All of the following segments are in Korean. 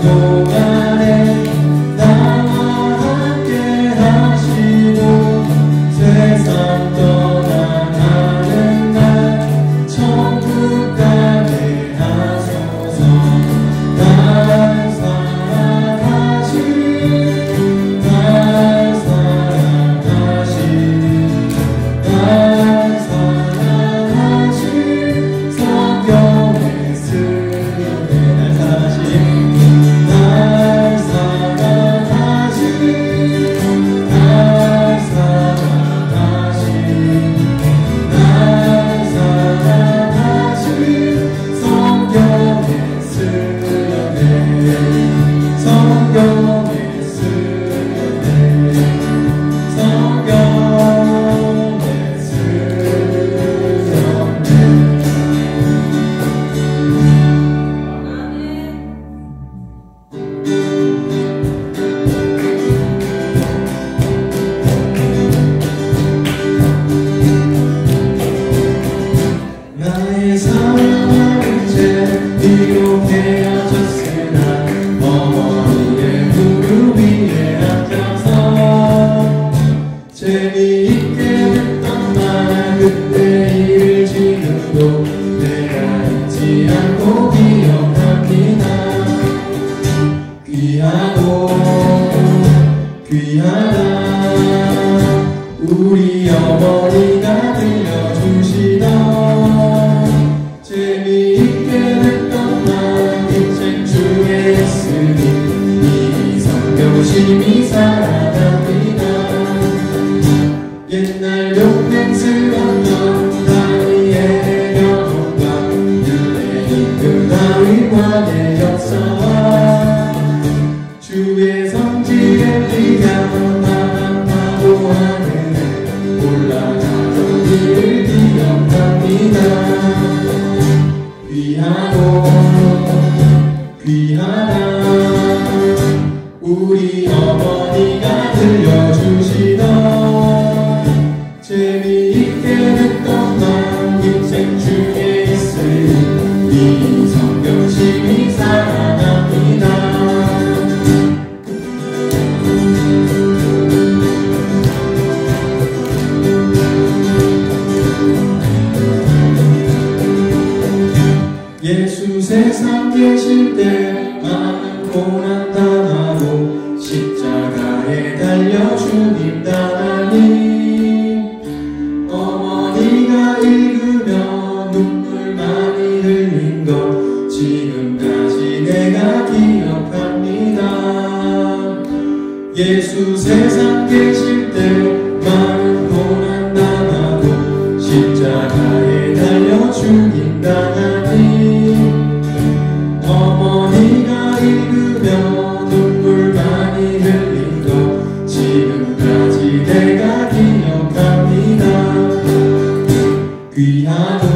동안에 나와 함께 하시고 세상 떠나가는 날 천국 가게 하소서. 날 사랑하신 날 사랑하신 날 사랑하신 성경의 쓰레 날 사랑하신 날 사랑하신 날 사랑하신 날 사랑하신 성경의 쓰레 성경의 쓰레 성경의 나의 사랑은 이제 비록 헤어졌으나 어머니의 무릎 위에 앉아서 재미있게 했던 말 그때 일을 지금도 내가 잊지 않고 기억합니다. 귀하고 귀하다 우리 어머니가 들려주시던 재미있게 했던 말 인생 중에 있으니 이 성경심이 살아갑니다. 옛날 용맹스럽던 다니엘의 경험과 유대인 그 다윗 왕의 역사와 주의 성지 엘리야 나만 하늘에 올라가던 일을 기억합니다. 귀하고 귀하다 우리 어머니가 들려주시던 재미있게 했던 말 인생 중에 있으니 이 성경심이 살아납니다. 예수 세상 계실 때 많은 고난 당하고 십자가에 달려 주님 따라니 어머니가 읽으며 눈물 많이 흘린 것 지금까지 내가 기억합니다. 예수 세상 계실 때 많은 고난 당하고 십자가에 달려 주님 따라니 어머니가 읽으며 눈물 많이 흘린 것 지금까지 내가 기억합니다. 귀하고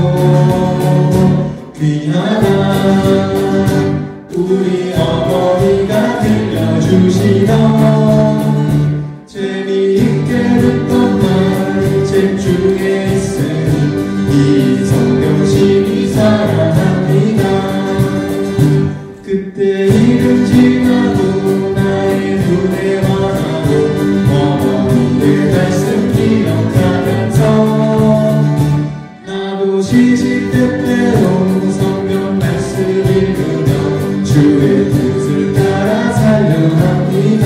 귀하다 우리 어머니가 들려주시던 재미있게 듣던 말 책 중에 있으니 이 성경심이 살아납니다. 그때 일은 지나고 나의 눈에 환하고 어머니의 말씀 기억하면서 나도 시시때때로 성경 말씀 읽으며 주의 뜻을 따라 살려합니다.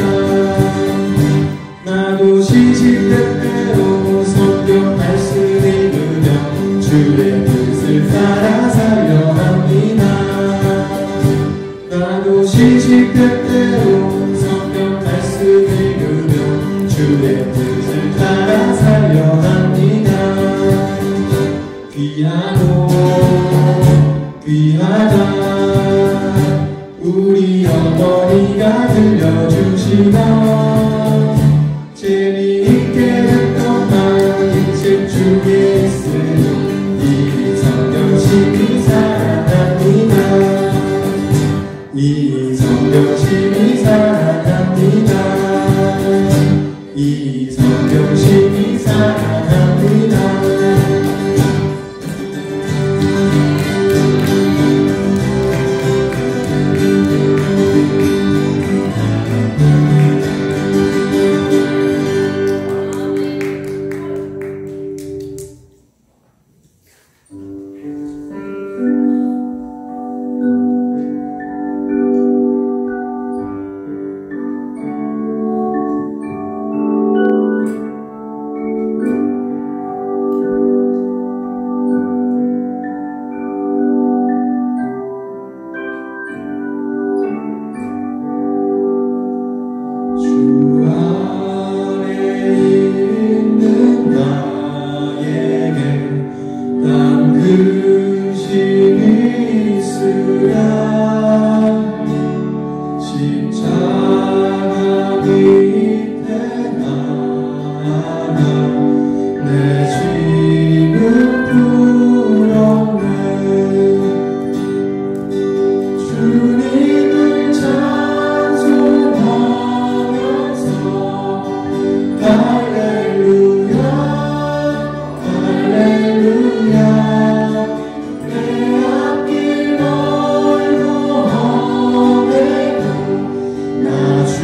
나도 시시때때로 성경 말씀 읽으며 주의 뜻을 따라 살려합니다. 나도 시시때때로 성경 말씀 읽으며 주의 뜻을 따라 살려합니다. 귀하고 귀하다 우리 어머니가 들려주시던 재미있게 했던 말 인생 중에 있으니 이 성경심이 살아납니다. 이 성경심이 살아납니다. 이 성경심이 살아납니다.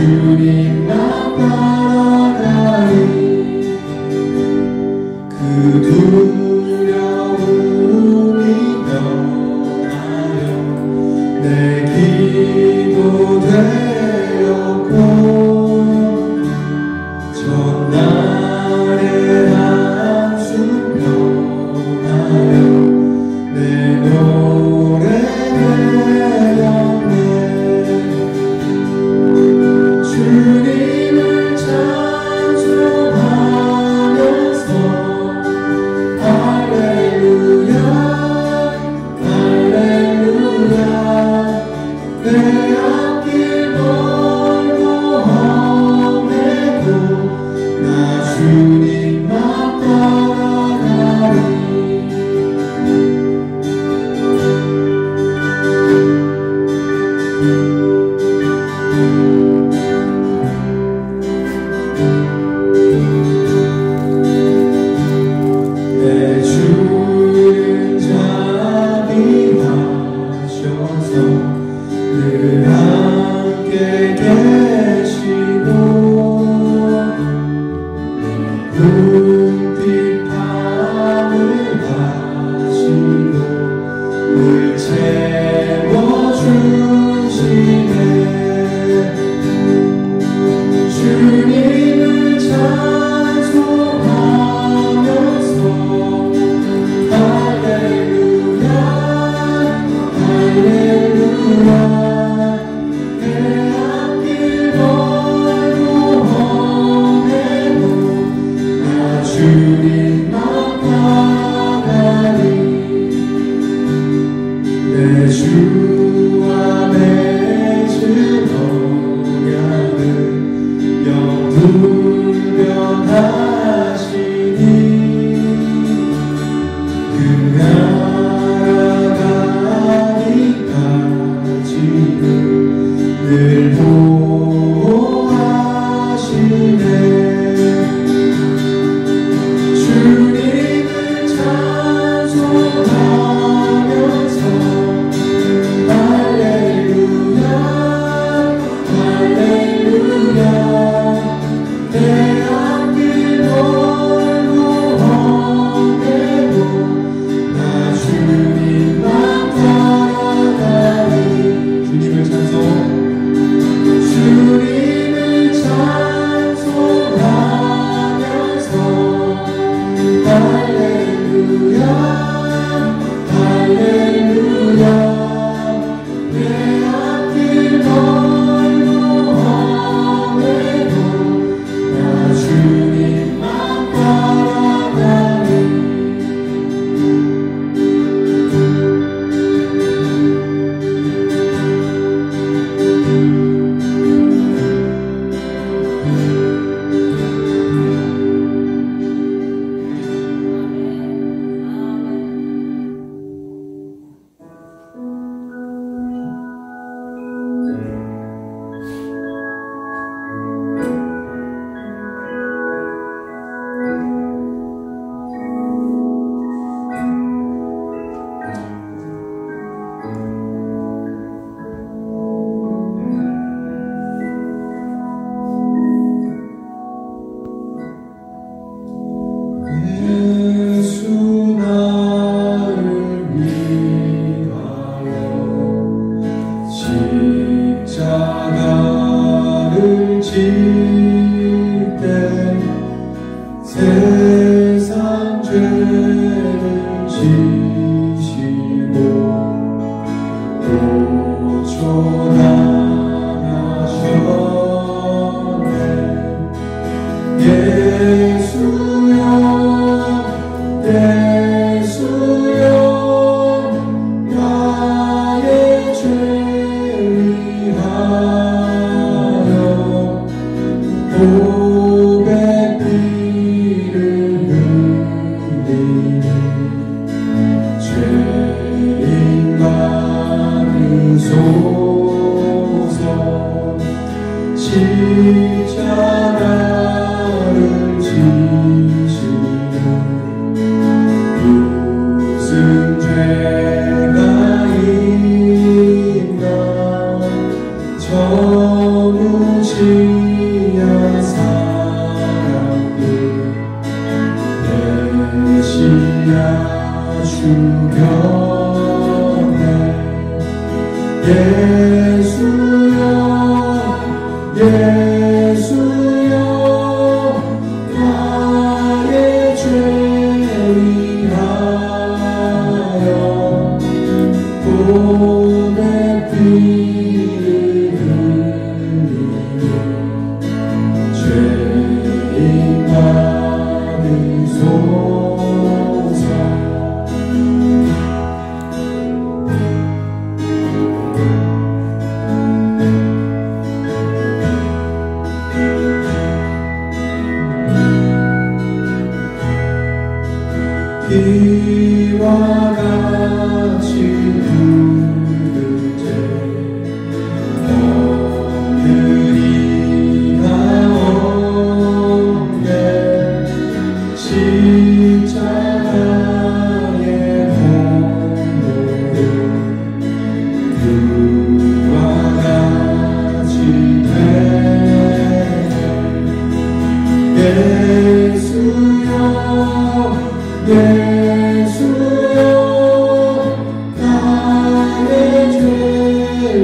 주님만 따라가리. 그 두려움이 면하여 내 기도 되었고 전날의 한숨 변하여 내 노래 되었네. 주님을 찬송하면서 할렐루야 할렐루야 내 앞길 멀고 험해도 나 주님만 따라가리. 내 주는 자비하셔서 늘 함께 계시고 눈빛 밤을 하시고 늘 채워주시네. 주님을 찬송하면서 할렐루야 할렐루야 내 앞길 멀고 험해도 나 주님만 따라가리. 내 주와 맺은 언약을 영분별하시니 그 나아가기까지는 늘 보호하시네. 주님을 찬송하면서 할렐루야 할렐루야 내 앞길 멀고 험해도 나 주님만 따라가리. 주님을 찬송하면서 할렐루야 할렐루야 내 앞길 멀고 험해도 나 주님만 따라가리. 전우지 예수여 나의 죄 위하여 고백 피를 흘리니 죄인 받으소서. 이와 같이 묻을 때 오늘이가 온대 십자가의 공로로 그와 같이 되네. 예수여 예수여 나의 죄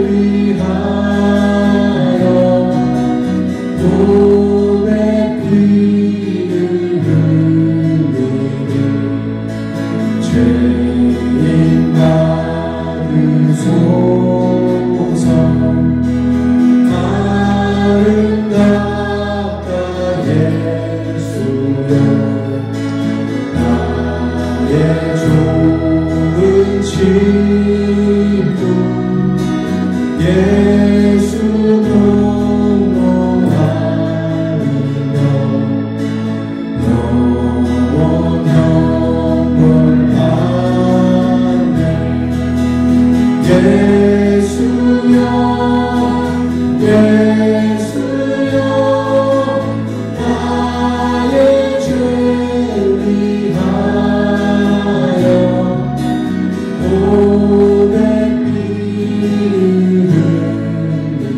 위하여 고백 피를 흘리니 죄인 받으소서. 아름답다 예수여 나의 좋은 친구 예수 공로하리며 영원하네. 예수여 예수여 나의 죄 위하여 고백 피를 흘리니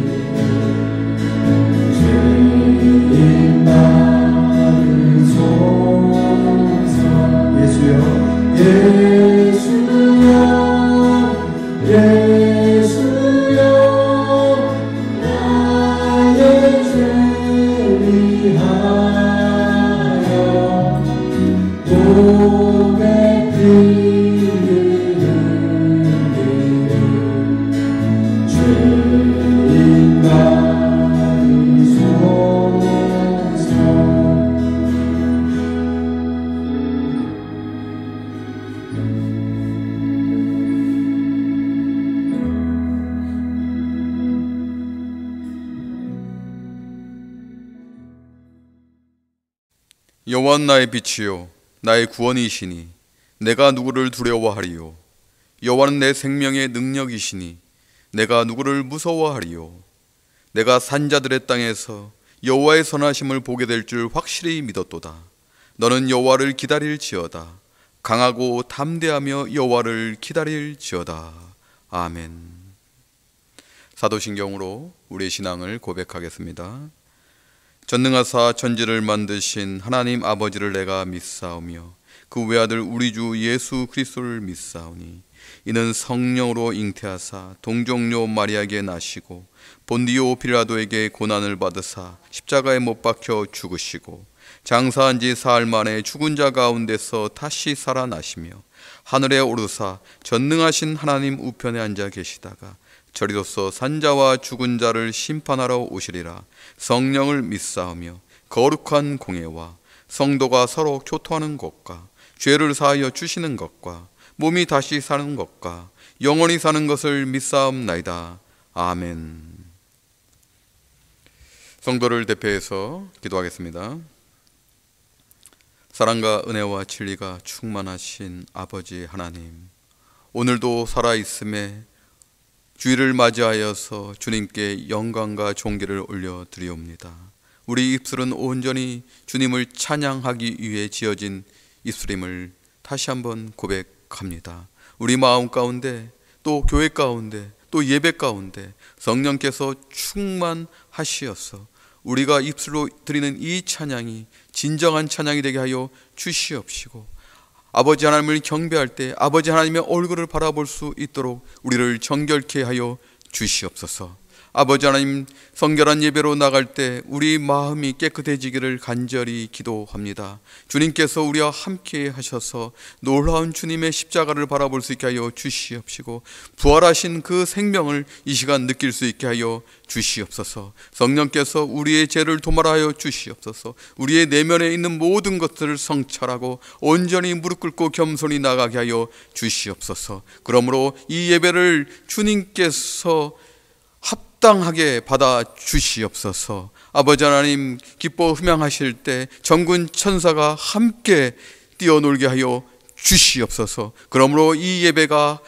죄인 받으소서. 예수여 예수여 예수여 나의 죄 위하여 고백 피를 흘리니 죄인 받으소서. 여호와는 나의 빛이요 나의 구원이시니 내가 누구를 두려워하리요. 여호와는 내 생명의 능력이시니 내가 누구를 무서워하리요. 내가 산자들의 땅에서 여호와의 선하심을 보게 될 줄 확실히 믿었도다. 너는 여호와를 기다릴지어다. 강하고 담대하며 여호와를 기다릴지어다. 아멘. 사도신경으로 우리의 신앙을 고백하겠습니다. 전능하사 천지를 만드신 하나님 아버지를 내가 믿사오며 그 외아들 우리 주 예수 그리스도를 믿사오니 이는 성령으로 잉태하사 동정녀 마리아에게 나시고 본디오 빌라도에게 고난을 받으사 십자가에 못 박혀 죽으시고 장사한 지 사흘 만에 죽은 자 가운데서 다시 살아나시며 하늘에 오르사 전능하신 하나님 우편에 앉아 계시다가 저리로서 산자와 죽은 자를 심판하러 오시리라. 성령을 믿사오며 거룩한 공예와 성도가 서로 교토하는 것과 죄를 사하여 주시는 것과 몸이 다시 사는 것과 영원히 사는 것을 믿사옵나이다. 아멘. 성도를 대표해서 기도하겠습니다. 사랑과 은혜와 진리가 충만하신 아버지 하나님, 오늘도 살아있음에 주일을 맞이하여서 주님께 영광과 존귀를 올려드리옵니다. 우리 입술은 온전히 주님을 찬양하기 위해 지어진 입술임을 다시 한번 고백합니다. 우리 마음 가운데 또 교회 가운데 또 예배 가운데 성령께서 충만하시어서 우리가 입술로 드리는 이 찬양이 진정한 찬양이 되게 하여 주시옵시고, 아버지 하나님을 경배할 때 아버지 하나님의 얼굴을 바라볼 수 있도록 우리를 정결케 하여 주시옵소서. 아버지 하나님, 성결한 예배로 나갈 때 우리 마음이 깨끗해지기를 간절히 기도합니다. 주님께서 우리와 함께 하셔서 놀라운 주님의 십자가를 바라볼 수 있게 하여 주시옵시고, 부활하신 그 생명을 이 시간 느낄 수 있게 하여 주시옵소서. 성령께서 우리의 죄를 도말하여 주시옵소서. 우리의 내면에 있는 모든 것들을 성찰하고 온전히 무릎 꿇고 겸손히 나가게 하여 주시옵소서. 그러므로 이 예배를 주님께서 합당하게 받아 주시옵소서. 아버지 하나님, 기뻐 흠양하실 때 전군 천사가 함께 뛰어놀게 하여 주시옵소서. 그러므로 이 예배가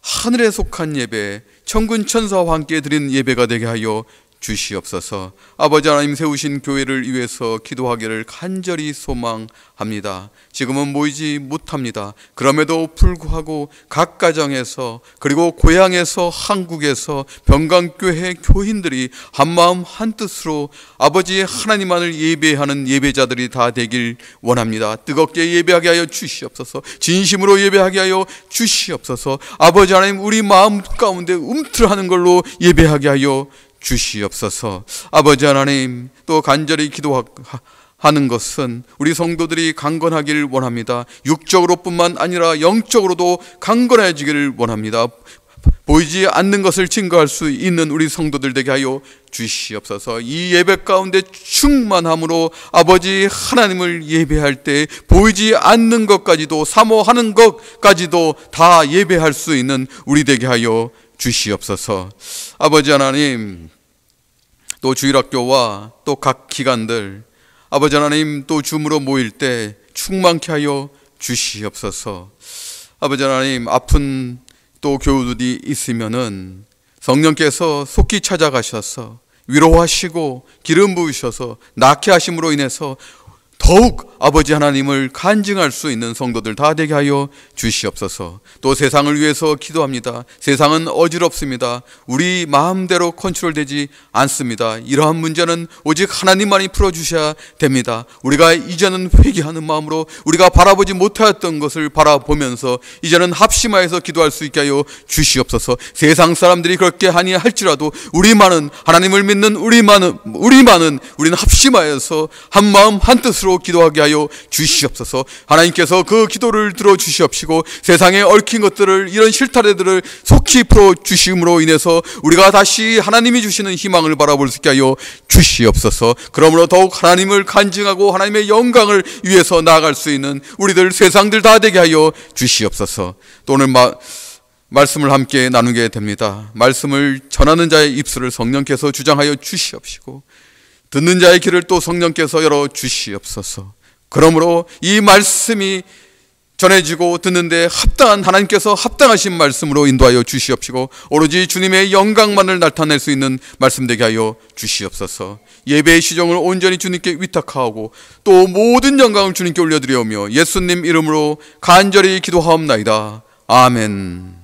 하늘에 속한 예배, 천군 천사와 함께 드린 예배가 되게 하여 주시옵소서. 아버지 하나님, 세우신 교회를 위해서 기도하기를 간절히 소망합니다. 지금은 모이지 못합니다. 그럼에도 불구하고 각 가정에서, 그리고 고향에서, 한국에서 병강교회 교인들이 한마음 한뜻으로 아버지 하나님만을 예배하는 예배자들이 다 되길 원합니다. 뜨겁게 예배하게 하여 주시옵소서. 진심으로 예배하게 하여 주시옵소서. 아버지 하나님, 우리 마음 가운데 움틀하는 걸로 예배하게 하여 주시옵소서. 아버지 하나님, 또 간절히 기도하는 것은 우리 성도들이 강건하길 원합니다. 육적으로 뿐만 아니라 영적으로도 강건해지기를 원합니다. 보이지 않는 것을 증거할 수 있는 우리 성도들 되게 하여 주시옵소서. 이 예배 가운데 충만함으로 아버지 하나님을 예배할 때 보이지 않는 것까지도, 사모하는 것까지도 다 예배할 수 있는 우리 되게 하여 주시옵소서. 아버지 하나님, 또 주일학교와 또 각 기관들, 아버지 하나님, 또 줌으로 모일 때 충만케 하여 주시옵소서. 아버지 하나님, 아픈 또 교우들이 있으면은 성령께서 속히 찾아가셔서 위로하시고 기름 부으셔서 낫게 하심으로 인해서 더욱 아버지 하나님을 간증할 수 있는 성도들 다 되게 하여 주시옵소서. 또 세상을 위해서 기도합니다. 세상은 어지럽습니다. 우리 마음대로 컨트롤되지 않습니다. 이러한 문제는 오직 하나님만이 풀어주셔야 됩니다. 우리가 이제는 회개하는 마음으로 우리가 바라보지 못하였던 것을 바라보면서 이제는 합심하여서 기도할 수 있게 하여 주시옵소서. 세상 사람들이 그렇게 하니 할지라도 우리만은, 하나님을 믿는 우리는 합심하여서 한마음 한뜻으로 기도하게 하여 주시옵소서. 하나님께서 그 기도를 들어주시옵시고 세상에 얽힌 것들을, 이런 실타래들을 속히 풀어주심으로 인해서 우리가 다시 하나님이 주시는 희망을 바라볼 수 있게 하여 주시옵소서. 그러므로 더욱 하나님을 간증하고 하나님의 영광을 위해서 나아갈 수 있는 우리들, 세상들 다 되게 하여 주시옵소서. 또 오늘 말씀을 함께 나누게 됩니다. 말씀을 전하는 자의 입술을 성령께서 주장하여 주시옵시고 듣는 자의 귀를 또 성령께서 열어 주시옵소서. 그러므로 이 말씀이 전해지고 듣는데 합당한, 하나님께서 합당하신 말씀으로 인도하여 주시옵시고 오로지 주님의 영광만을 나타낼 수 있는 말씀 되게 하여 주시옵소서. 예배의 시종을 온전히 주님께 위탁하고 또 모든 영광을 주님께 올려드리오며 예수님 이름으로 간절히 기도하옵나이다. 아멘.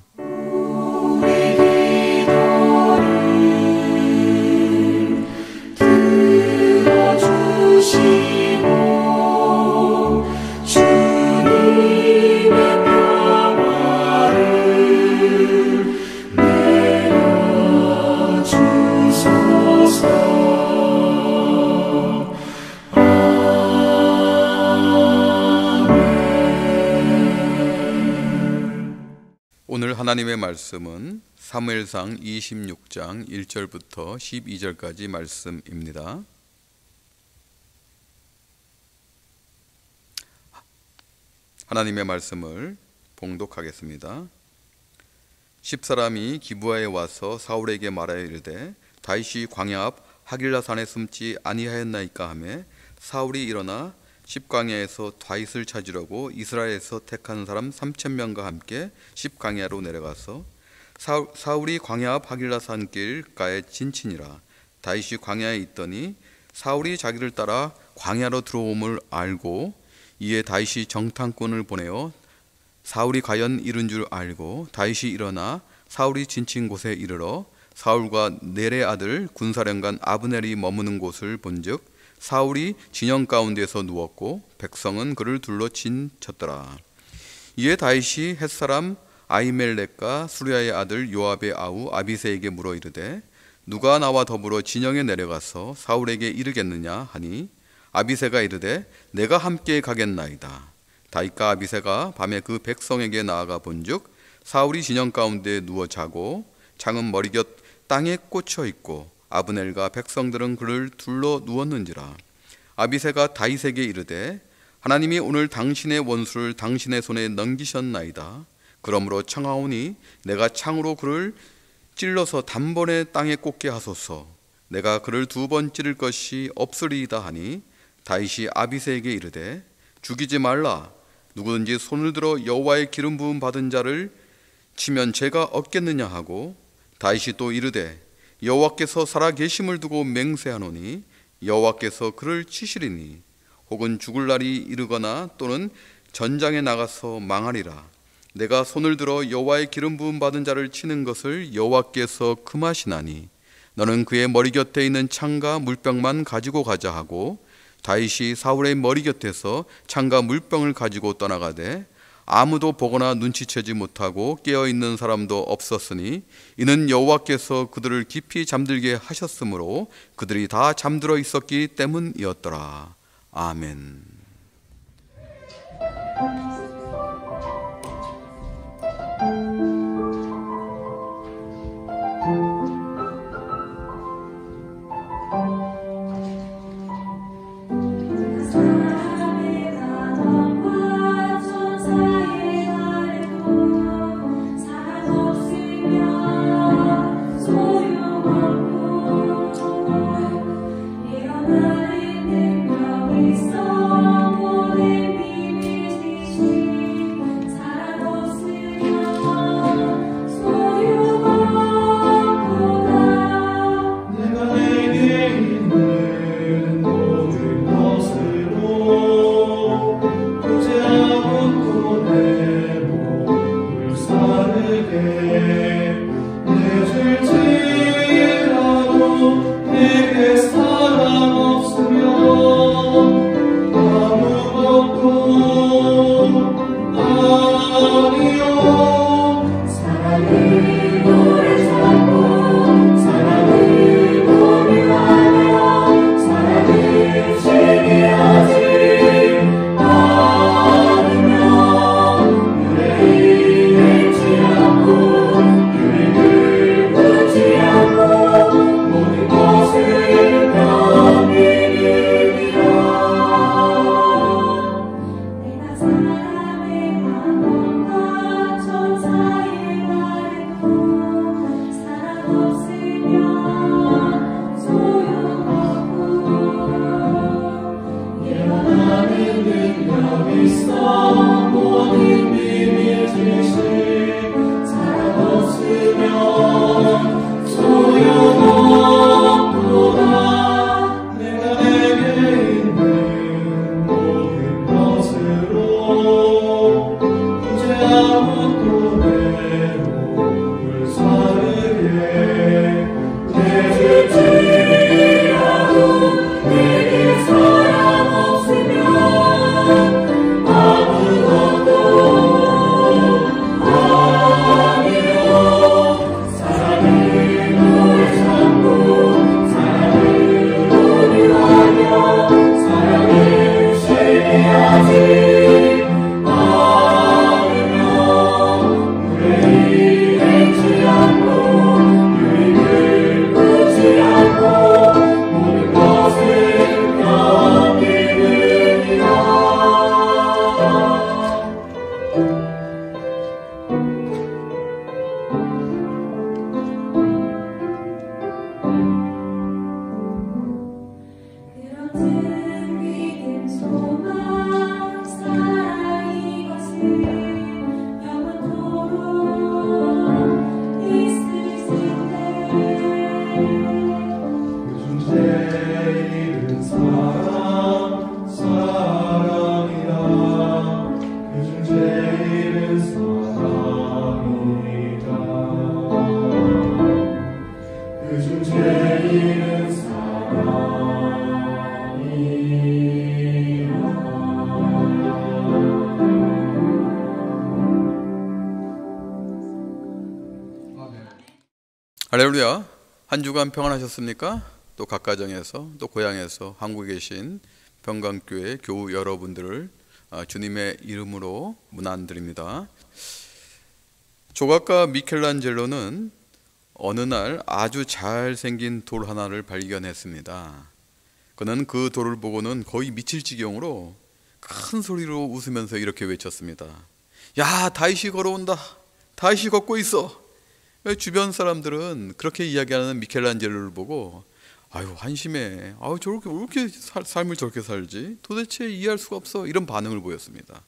오늘 하나님의 말씀은 사무엘상 26장 1절부터 12절까지 말씀입니다. 하나님의 말씀을 봉독하겠습니다. 10사람이 기브아에 와서 사울에게 말하여 이르되 다윗이 광야 앞 하길라 산에 숨지 아니하였나이까 하매 사울이 일어나 10광야에서 다윗을 찾으려고 이스라엘에서 택한 사람 3,000명과 함께 10광야로 내려가서 사울이 광야 앞 하길라 산길가에 진친이라. 다윗이 광야에 있더니 사울이 자기를 따라 광야로 들어옴을 알고 이에 다윗이 정탐꾼을 보내어 사울이 과연 이른 줄 알고 다윗이 일어나 사울이 진친 곳에 이르러 사울과 넬의 아들 군사령관 아브넬이 머무는 곳을 본즉 사울이 진영 가운데서 누웠고 백성은 그를 둘러 진쳤더라. 이에 다윗이 햇사람 아히멜렉과 수리아의 아들 요압의 아우 아비새에게 물어 이르되 누가 나와 더불어 진영에 내려가서 사울에게 이르겠느냐 하니 아비새가 이르되 내가 함께 가겠나이다. 다윗과 아비새가 밤에 그 백성에게 나아가 본즉 사울이 진영 가운데 누워 자고 창은 머리 곁 땅에 꽂혀 있고 아브넬과 백성들은 그를 둘러 누웠는지라. 아비새가 다윗에게 이르되 하나님이 오늘 당신의 원수를 당신의 손에 넘기셨나이다. 그러므로 청하오니 내가 창으로 그를 찔러서 단번에 땅에 꽂게 하소서. 내가 그를 2번 찌를 것이 없으리이다 하니 다윗이 아비새에게 이르되 죽이지 말라. 누구든지 손을 들어 여호와의 기름 부음 받은 자를 치면 죄가 없겠느냐 하고 다윗이 또 이르되 여호와께서 살아 계심을 두고 맹세하노니 여호와께서 그를 치시리니 혹은 죽을 날이 이르거나 또는 전장에 나가서 망하리라. 내가 손을 들어 여호와의 기름 부음 받은 자를 치는 것을 여호와께서 금하시나니 너는 그의 머리 곁에 있는 창과 물병만 가지고 가자 하고 다윗이 사울의 머리 곁에서 창과 물병을 가지고 떠나가되 아무도 보거나 눈치채지 못하고 깨어있는 사람도 없었으니 이는 여호와께서 그들을 깊이 잠들게 하셨으므로 그들이 다 잠들어 있었기 때문이었더라. 아멘. 할렐루야. 한 주간 평안하셨습니까? 또 각 가정에서 또 고향에서 한국에 계신 평강교회 교우 여러분들을 주님의 이름으로 문안드립니다. 조각가 미켈란젤로는 어느 날 아주 잘생긴 돌 하나를 발견했습니다. 그는 그 돌을 보고는 거의 미칠 지경으로 큰 소리로 웃으면서 이렇게 외쳤습니다. 야, 다윗이 걸어온다. 다윗이 걷고 있어. 주변 사람들은 그렇게 이야기하는 미켈란젤로를 보고 아유, 한심해. 아유, 저렇게 왜 이렇게 삶을 저렇게 살지? 도대체 이해할 수가 없어. 이런 반응을 보였습니다.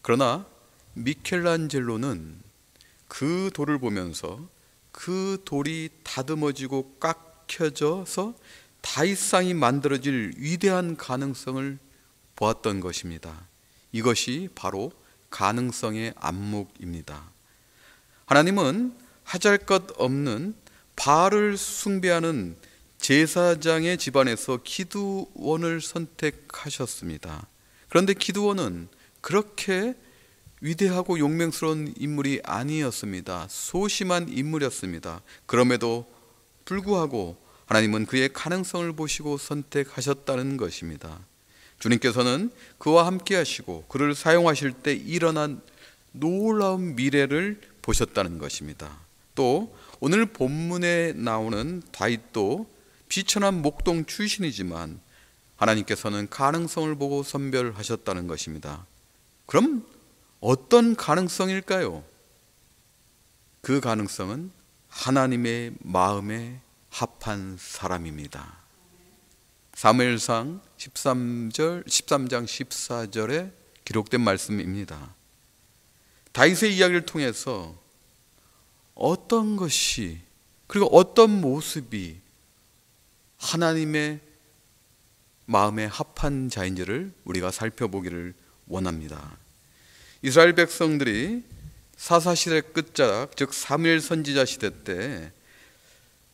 그러나 미켈란젤로는 그 돌을 보면서 그 돌이 다듬어지고 깎여져서 다윗상이 만들어질 위대한 가능성을 보았던 것입니다. 이것이 바로 가능성의 안목입니다. 하나님은 하잘것 없는 바알을 숭배하는 제사장의 집안에서 기드온을 선택하셨습니다. 그런데 기드온은 그렇게 위대하고 용맹스러운 인물이 아니었습니다. 소심한 인물이었습니다. 그럼에도 불구하고 하나님은 그의 가능성을 보시고 선택하셨다는 것입니다. 주님께서는 그와 함께 하시고 그를 사용하실 때 일어난 놀라운 미래를 보셨다는 것입니다. 또 오늘 본문에 나오는 다윗도 비천한 목동 출신이지만 하나님께서는 가능성을 보고 선별하셨다는 것입니다. 그럼 어떤 가능성일까요? 그 가능성은 하나님의 마음에 합한 사람입니다. 사무엘상 13장 14절에 기록된 말씀입니다. 다윗의 이야기를 통해서 어떤 것이 그리고 어떤 모습이 하나님의 마음에 합한 자인지를 우리가 살펴보기를 원합니다. 이스라엘 백성들이 사사시대 끝자락, 즉 사무엘 선지자 시대 때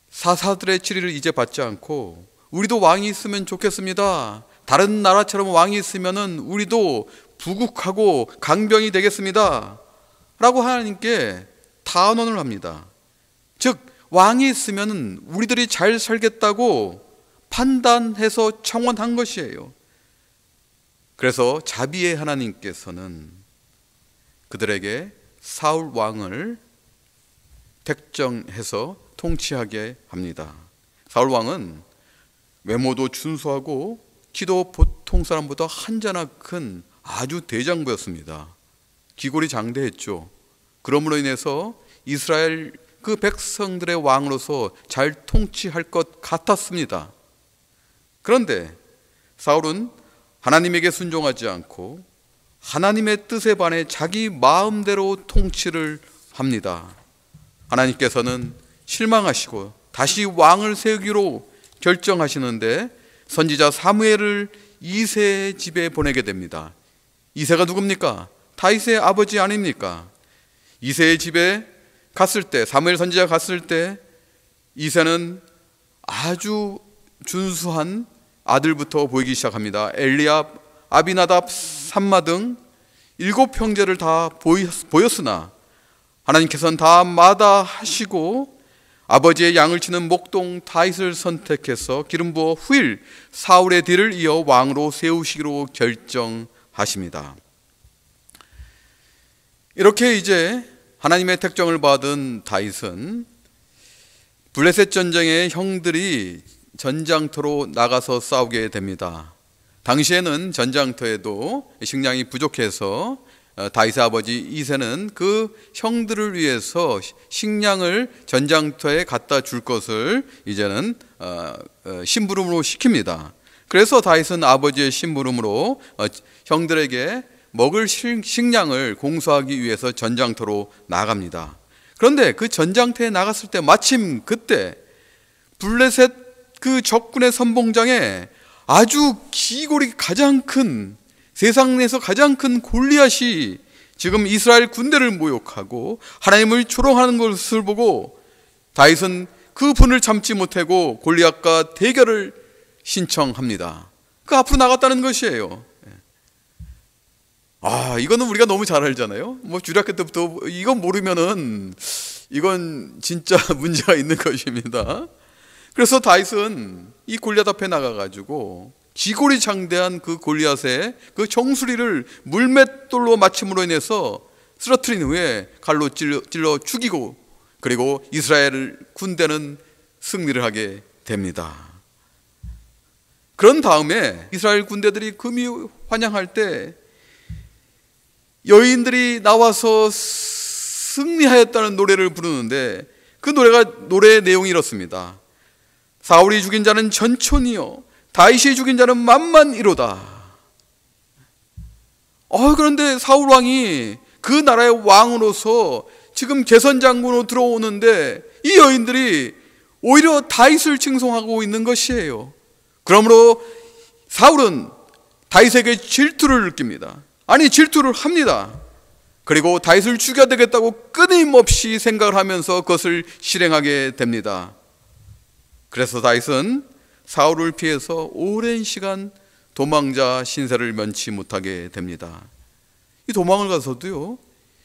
사사들의 치리를 이제 받지 않고 우리도 왕이 있으면 좋겠습니다. 다른 나라처럼 왕이 있으면 우리도 부국하고 강병이 되겠습니다. 라고 하나님께 탄원을 합니다. 즉 왕이 있으면 우리들이 잘 살겠다고 판단해서 청원한 것이에요. 그래서 자비의 하나님께서는 그들에게 사울 왕을 택정해서 통치하게 합니다. 사울 왕은 외모도 준수하고 키도 보통 사람보다 한자나 큰 아주 대장부였습니다. 기골이 장대했죠. 그러므로 인해서 이스라엘 그 백성들의 왕으로서 잘 통치할 것 같았습니다. 그런데 사울은 하나님에게 순종하지 않고 하나님의 뜻에 반해 자기 마음대로 통치를 합니다. 하나님께서는 실망하시고 다시 왕을 세우기로 결정하시는데 선지자 사무엘을 이새의 집에 보내게 됩니다. 이새가 누굽니까? 다윗의 아버지 아닙니까? 이새의 집에 갔을 때, 사무엘 선지자가 갔을 때 이새는 아주 준수한 아들부터 보이기 시작합니다. 엘리압, 아비나답, 삼마 등 7형제를 다 보였으나 하나님께서는 다 마다하시고 아버지의 양을 치는 목동 다윗을 선택해서 기름 부어 후일 사울의 뒤를 이어 왕으로 세우시기로 결정하십니다. 이렇게 이제 하나님의 택정을 받은 다윗은 블레셋 전쟁에 형들이 전장터로 나가서 싸우게 됩니다. 당시에는 전장터에도 식량이 부족해서 다윗의 아버지 이새는 그 형들을 위해서 식량을 전장터에 갖다 줄 것을 이제는 심부름으로 시킵니다. 그래서 다윗은 아버지의 심부름으로 형들에게 먹을 식량을 공수하기 위해서 전장터로 나갑니다. 그런데 그 전장터에 나갔을 때 마침 그때 블레셋 그 적군의 선봉장에 아주 기골이 가장 큰, 세상 내에서 가장 큰 골리앗이 지금 이스라엘 군대를 모욕하고 하나님을 조롱하는 것을 보고 다윗은 그 분을 참지 못하고 골리앗과 대결을 신청합니다. 그 앞으로 나갔다는 것이에요. 이거는 우리가 너무 잘 알잖아요. 뭐 주일학교 때부터 이거 모르면은 이건 진짜 문제가 있는 것입니다. 그래서 다윗은 이 골리앗 앞에 나가가지고 기골이 장대한 그 골리앗의 그 정수리를 물맷돌로 맞춤으로 인해서 쓰러뜨린 후에 칼로 찔러 죽이고, 그리고 이스라엘 군대는 승리를 하게 됩니다. 그런 다음에 이스라엘 군대들이 금이 환영할 때 여인들이 나와서 승리하였다는 노래를 부르는데, 그 노래의 내용이 이렇습니다. 사울이 죽인 자는 전촌이요 다윗이 죽인 자는 만만이로다. 그런데 사울 왕이 그 나라의 왕으로서 지금 개선장군으로 들어오는데 이 여인들이 오히려 다윗을 칭송하고 있는 것이에요. 그러므로 사울은 다윗에게 질투를 느낍니다. 아니, 질투를 합니다. 그리고 다윗을 죽여야 되겠다고 끊임없이 생각을 하면서 그것을 실행하게 됩니다. 그래서 다윗은 사울을 피해서 오랜 시간 도망자 신세를 면치 못하게 됩니다. 이 도망을 가서도요,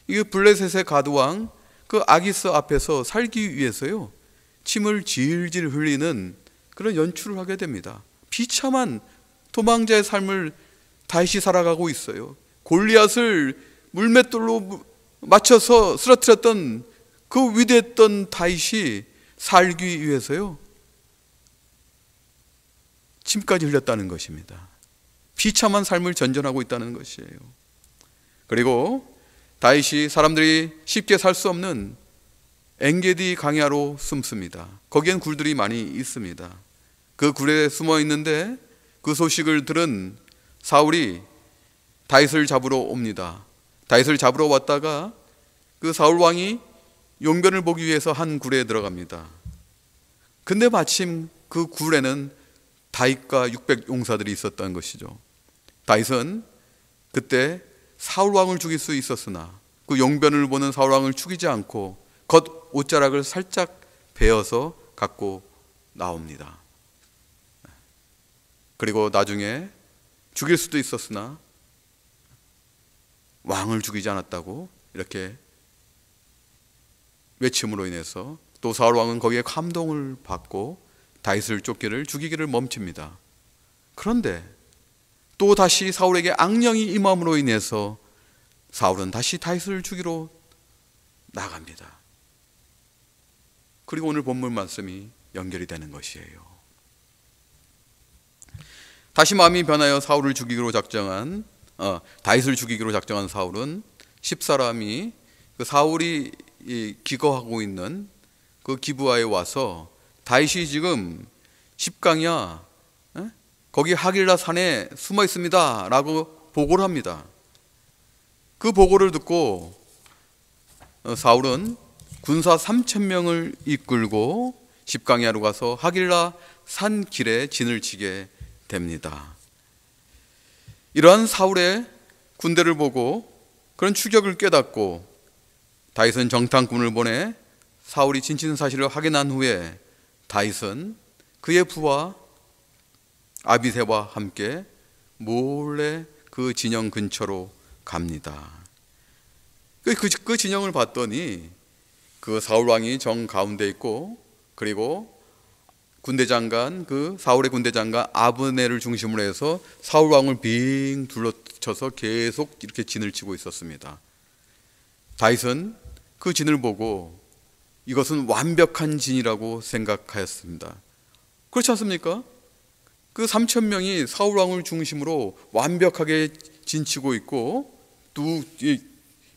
이 블레셋의 가드왕 그 아기스 앞에서 살기 위해서요, 침을 질질 흘리는 그런 연출을 하게 됩니다. 비참한 도망자의 삶을 다윗이 살아가고 있어요. 골리앗을 물맷돌로 맞춰서 쓰러뜨렸던 그 위대했던 다윗이 살기 위해서요, 침까지 흘렸다는 것입니다. 비참한 삶을 전전하고 있다는 것이에요. 그리고 다윗이 사람들이 쉽게 살 수 없는 엔게디 강야로 숨습니다. 거기엔 굴들이 많이 있습니다. 그 굴에 숨어 있는데 그 소식을 들은 사울이 다윗을 잡으러 옵니다. 다윗을 잡으러 왔다가 그 사울 왕이 용변을 보기 위해서 한 굴에 들어갑니다. 근데 마침 그 굴에는 다윗과 600 용사들이 있었던 것이죠. 다윗은 그때 사울 왕을 죽일 수 있었으나 그 용변을 보는 사울 왕을 죽이지 않고 겉 옷자락을 살짝 베어서 갖고 나옵니다. 그리고 나중에 죽일 수도 있었으나 왕을 죽이지 않았다고 이렇게 외침으로 인해서 또 사울 왕은 거기에 감동을 받고 다윗을 쫓기를 죽이기를 멈춥니다. 그런데 또 다시 사울에게 악령이 임함으로 인해서 사울은 다시 다윗을 죽이러 나갑니다. 그리고 오늘 본문 말씀이 연결이 되는 것이에요. 다시 마음이 변하여 사울을 죽이기로 작정한 다윗을 죽이기로 작정한 사울은 10사람이 그 사울이 기거하고 있는 그 기브아에 와서 다윗이 지금 십강야 거기 하길라 산에 숨어 있습니다 라고 보고를 합니다. 그 보고를 듣고 사울은 군사 3000명을 이끌고 십강야로 가서 하길라 산 길에 진을 치게 됩니다. 이러한 사울의 군대를 보고 그런 추격을 깨닫고 다윗은 정탐꾼을 보내 사울이 진친 사실을 확인한 후에 다윗은 그의 부하 아비새와 함께 몰래 그 진영 근처로 갑니다. 그 진영을 봤더니 그 사울 왕이 정 가운데 있고, 그리고 군대장관 그 사울의 군대장관 아브넬을 중심으로 해서 사울 왕을 빙 둘러쳐서 계속 이렇게 진을 치고 있었습니다. 다윗은 그 진을 보고 이것은 완벽한 진이라고 생각하였습니다. 그렇지 않습니까? 그 3000명이 사울 왕을 중심으로 완벽하게 진치고 있고 또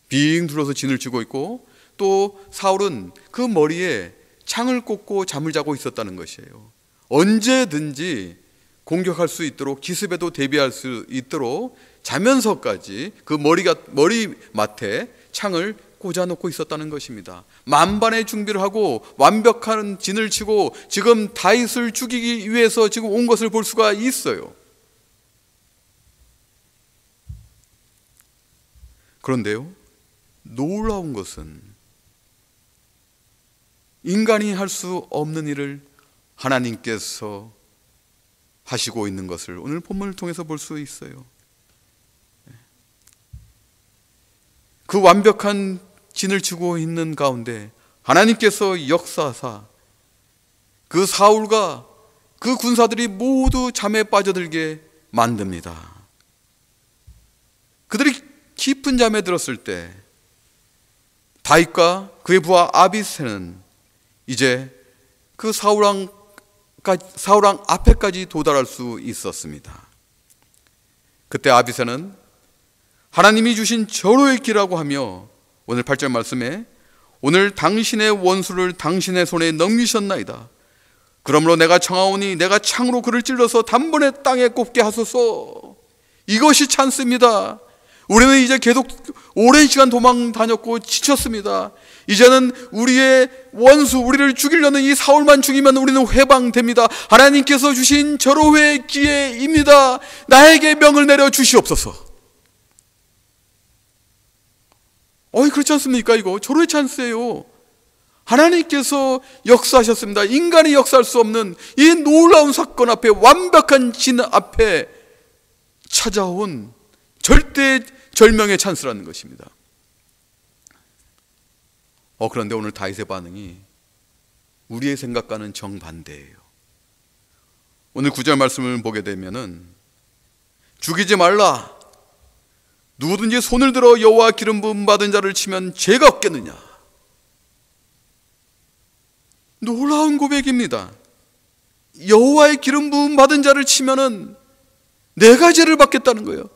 빙 둘러서 진을 치고 있고, 또 사울은 그 머리에 창을 꽂고 잠을 자고 있었다는 것이에요. 언제든지 공격할 수 있도록, 기습에도 대비할 수 있도록 자면서까지 그 머리맡에 창을 꽂아놓고 있었다는 것입니다. 만반의 준비를 하고 완벽한 진을 치고 지금 다윗을 죽이기 위해서 지금 온 것을 볼 수가 있어요. 그런데요, 놀라운 것은 인간이 할 수 없는 일을 하나님께서 하시고 있는 것을 오늘 본문을 통해서 볼 수 있어요. 그 완벽한 진을 치고 있는 가운데 하나님께서 역사하사 그 사울과 그 군사들이 모두 잠에 빠져들게 만듭니다. 그들이 깊은 잠에 들었을 때 다윗과 그의 부하 아비새는 이제 그 사울왕 앞에까지 도달할 수 있었습니다. 그때 아비새는 하나님이 주신 절호의 기라고 하며 오늘 8절 말씀에 오늘 당신의 원수를 당신의 손에 넘기셨나이다. 그러므로 내가 청하오니 내가 창으로 그를 찔러서 단번에 땅에 꼽게 하소서. 이것이 찬스입니다. 우리는 이제 계속 오랜 시간 도망 다녔고 지쳤습니다. 이제는 우리의 원수, 우리를 죽이려는 이 사울만 죽이면 우리는 해방됩니다. 하나님께서 주신 절호의 기회입니다. 나에게 명을 내려 주시옵소서. 그렇지 않습니까? 이거 절호의 찬스예요. 하나님께서 역사하셨습니다. 인간이 역사할 수 없는 이 놀라운 사건 앞에, 완벽한 진 앞에 찾아온 절대절명의 찬스라는 것입니다. 그런데 오늘 다윗의 반응이 우리의 생각과는 정반대예요. 오늘 9절 말씀을 보게 되면은 죽이지 말라. 누구든지 손을 들어 여호와 기름 부음 받은 자를 치면 죄가 없겠느냐. 놀라운 고백입니다. 여호와의 기름 부음 받은 자를 치면은 내가 죄를 받겠다는 거예요.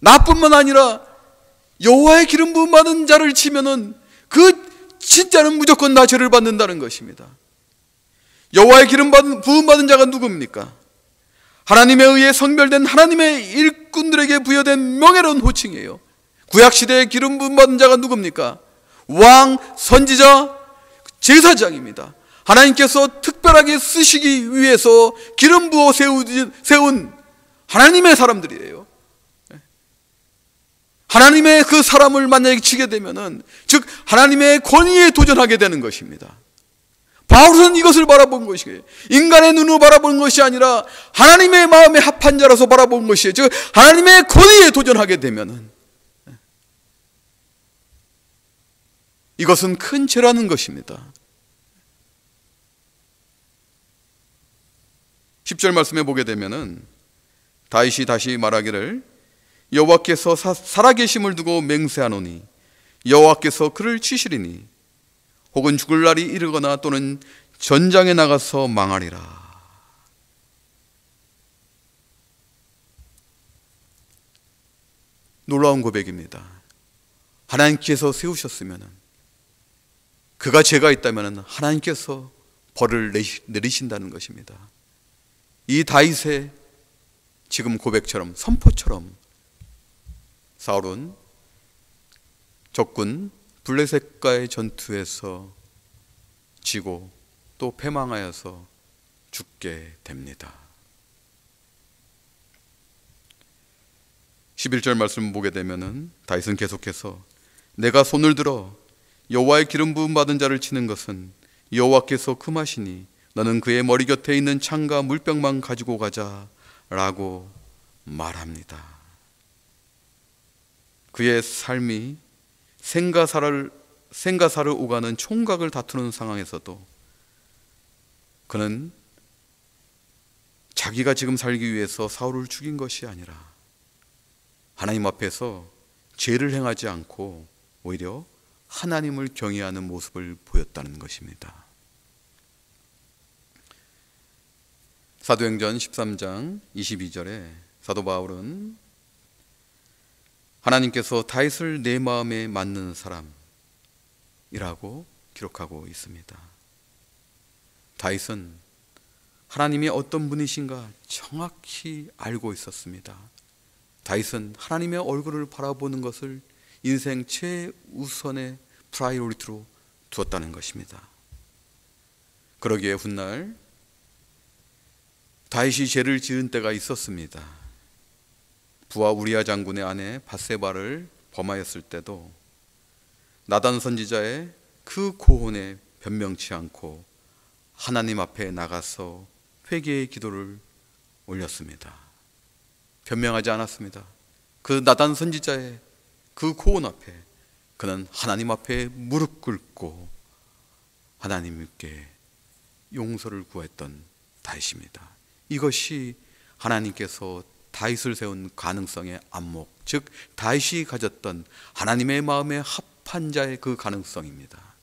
나뿐만 아니라 여호와의 기름 부음 받은 자를 치면은 그 진짜는 무조건 나 죄를 받는다는 것입니다. 여호와의 기름 부음 받은 자가 누굽니까? 하나님에 의해 성별된 하나님의 일꾼들에게 부여된 명예로운 호칭이에요. 구약시대의 기름 부음 받은 자가 누굽니까? 왕, 선지자, 제사장입니다. 하나님께서 특별하게 쓰시기 위해서 기름 부어 세운 하나님의 사람들이에요. 하나님의 그 사람을 만약에 치게 되면은, 즉 하나님의 권위에 도전하게 되는 것입니다. 바울은 이것을 바라본 것이에요. 인간의 눈으로 바라본 것이 아니라 하나님의 마음에 합한 자라서 바라본 것이에요. 즉 하나님의 권위에 도전하게 되면은 이것은 큰 죄라는 것입니다. 10절 말씀에 보게 되면은 다윗이 다시 말하기를 여호와께서 살아계심을 두고 맹세하노니 여호와께서 그를 치시리니 혹은 죽을 날이 이르거나 또는 전장에 나가서 망하리라. 놀라운 고백입니다. 하나님께서 세우셨으면, 그가 죄가 있다면 하나님께서 벌을 내리신다는 것입니다. 이 다윗의 지금 고백처럼, 선포처럼 사울은 적군 블레셋과의 전투에서 지고 또 패망하여서 죽게 됩니다. 11절 말씀 보게 되면은 다윗은 계속해서 내가 손을 들어 여호와의 기름 부음 받은 자를 치는 것은 여호와께서 금하시니 너는 그의 머리 곁에 있는 창과 물병만 가지고 가자 라고 말합니다. 그의 삶이 생가사를 오가는 총각을 다투는 상황에서도 그는 자기가 지금 살기 위해서 사울을 죽인 것이 아니라 하나님 앞에서 죄를 행하지 않고 오히려 하나님을 경외하는 모습을 보였다는 것입니다. 사도행전 13장 22절에 사도 바울은 하나님께서 다윗을 내 마음에 맞는 사람이라고 기록하고 있습니다. 다윗은 하나님이 어떤 분이신가 정확히 알고 있었습니다. 다윗은 하나님의 얼굴을 바라보는 것을 인생 최우선의 프라이오리티로 두었다는 것입니다. 그러기에 훗날 다윗이 죄를 지은 때가 있었습니다. 부하 우리야 장군의 아내 밧세바를 범하였을 때도 나단 선지자의 그 고혼에 변명치 않고 하나님 앞에 나가서 회개의 기도를 올렸습니다. 변명하지 않았습니다. 그 나단 선지자의 그 고혼 앞에 그는 하나님 앞에 무릎 꿇고 하나님께 용서를 구했던 다윗입니다. 이것이 하나님께서 다윗을 세운 가능성의 안목, 즉 다윗이 가졌던 하나님의 마음에 합한 자의 그 가능성입니다.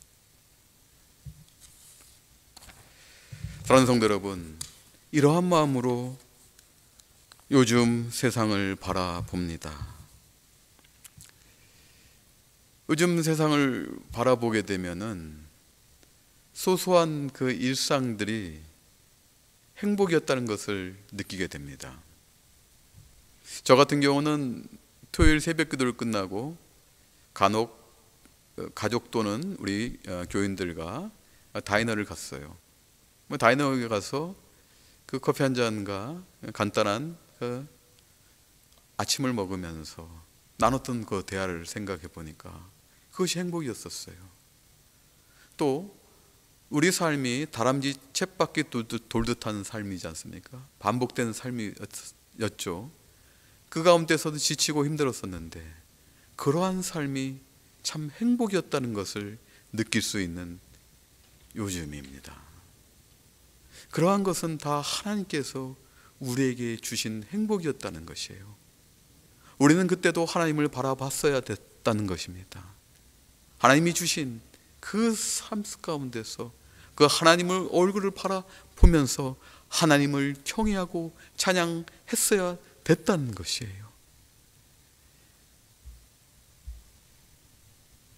사랑하는 성도 여러분, 이러한 마음으로 요즘 세상을 바라봅니다. 요즘 세상을 바라보게 되면은 소소한 그 일상들이 행복이었다는 것을 느끼게 됩니다. 저 같은 경우는 토요일 새벽 기도를 끝나고 간혹 가족 또는 우리 교인들과 다이너를 갔어요. 다이너에 가서 그 커피 한 잔과 간단한 그 아침을 먹으면서 나눴던 그 대화를 생각해 보니까 그것이 행복이었었어요. 또 우리 삶이 다람쥐 쳇바퀴 돌듯한 삶이지 않습니까? 반복되는 삶이었죠. 그 가운데서도 지치고 힘들었었는데 그러한 삶이 참 행복이었다는 것을 느낄 수 있는 요즘입니다. 그러한 것은 다 하나님께서 우리에게 주신 행복이었다는 것이에요. 우리는 그때도 하나님을 바라봤어야 됐다는 것입니다. 하나님이 주신 그 삶 가운데서 그 하나님을 얼굴을 바라보면서 하나님을 경외하고 찬양했어야 됐다는 것이에요.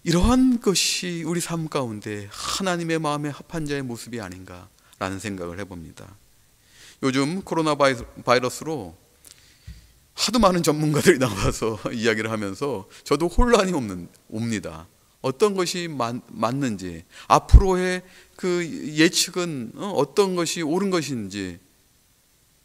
이러한 것이 우리 삶 가운데 하나님의 마음에 합한 자의 모습이 아닌가라는 생각을 해봅니다. 요즘 코로나 바이러스로 하도 많은 전문가들이 나와서 이야기를 하면서 저도 혼란이 옵니다. 어떤 것이 맞는지, 앞으로의 그 예측은 어떤 것이 옳은 것인지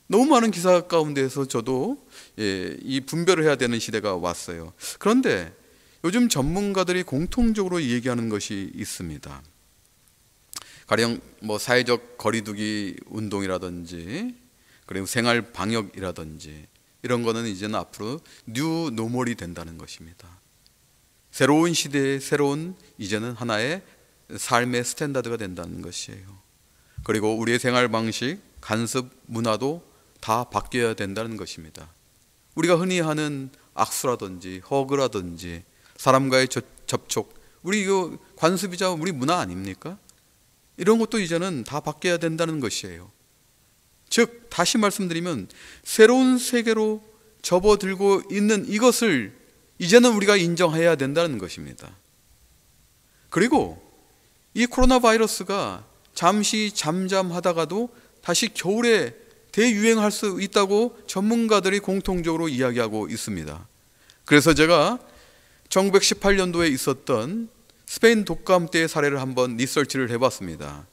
너무 많은 기사 가운데서 저도 이 분별을 해야 되는 시대가 왔어요. 그런데 요즘 전문가들이 공통적으로 얘기하는 것이 있습니다. 가령 사회적 거리두기 운동이라든지 그리고 생활 방역이라든지 이런 거는 이제는 앞으로 뉴 노멀이 된다는 것입니다. 새로운 시대의 새로운 이제는 하나의 삶의 스탠다드가 된다는 것이에요. 그리고 우리의 생활 방식, 간섭 문화도 다 바뀌어야 된다는 것입니다. 우리가 흔히 하는 악수라든지 허그라든지 사람과의 접촉, 우리 이거 관습이자 우리 문화 아닙니까? 이런 것도 이제는 다 바뀌어야 된다는 것이에요. 즉 다시 말씀드리면 새로운 세계로 접어들고 있는 이것을 이제는 우리가 인정해야 된다는 것입니다. 그리고 이 코로나 바이러스가 잠시 잠잠하다가도 다시 겨울에 대유행할 수 있다고 전문가들이 공통적으로 이야기하고 있습니다. 그래서 제가 1918년도에 있었던 스페인 독감 때의 사례를 한번 리서치를 해봤습니다.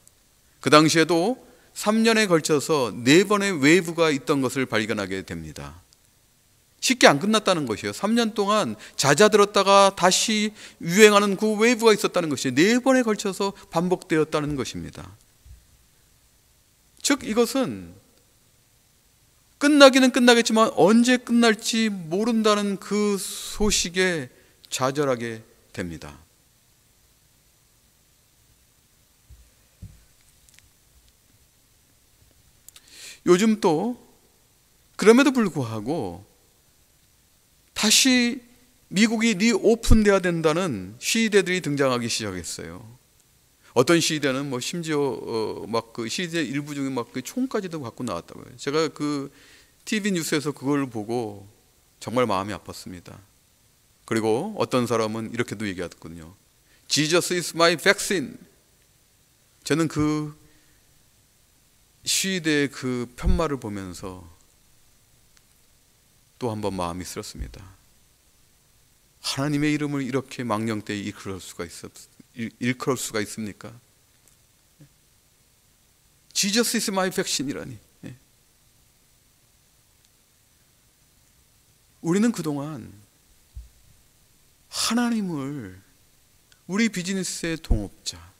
그 당시에도 3년에 걸쳐서 4번의 웨이브가 있던 것을 발견하게 됩니다. 쉽게 안 끝났다는 것이에요. 3년 동안 잦아들었다가 다시 유행하는 그 웨이브가 있었다는 것이 4번에 걸쳐서 반복되었다는 것입니다. 즉 이것은 끝나기는 끝나겠지만 언제 끝날지 모른다는 그 소식에 좌절하게 됩니다. 요즘 또 그럼에도 불구하고 다시 미국이 리오픈돼야 된다는 시위대들이 등장하기 시작했어요. 어떤 시위대는 심지어 막 그 시위대 일부 중에 막 그 총까지도 갖고 나왔다고요. 제가 그 TV 뉴스에서 그걸 보고 정말 마음이 아팠습니다. 그리고 어떤 사람은 이렇게도 얘기하거든요. Jesus is my vaccine. 저는 그 시위대의 그 편말을 보면서 또 한 번 마음이 쓰렸습니다. 하나님의 이름을 이렇게 망령되이 일컬을 수가 있습니까? Jesus is my vaccine이라니. 우리는 그동안 하나님을 우리 비즈니스의 동업자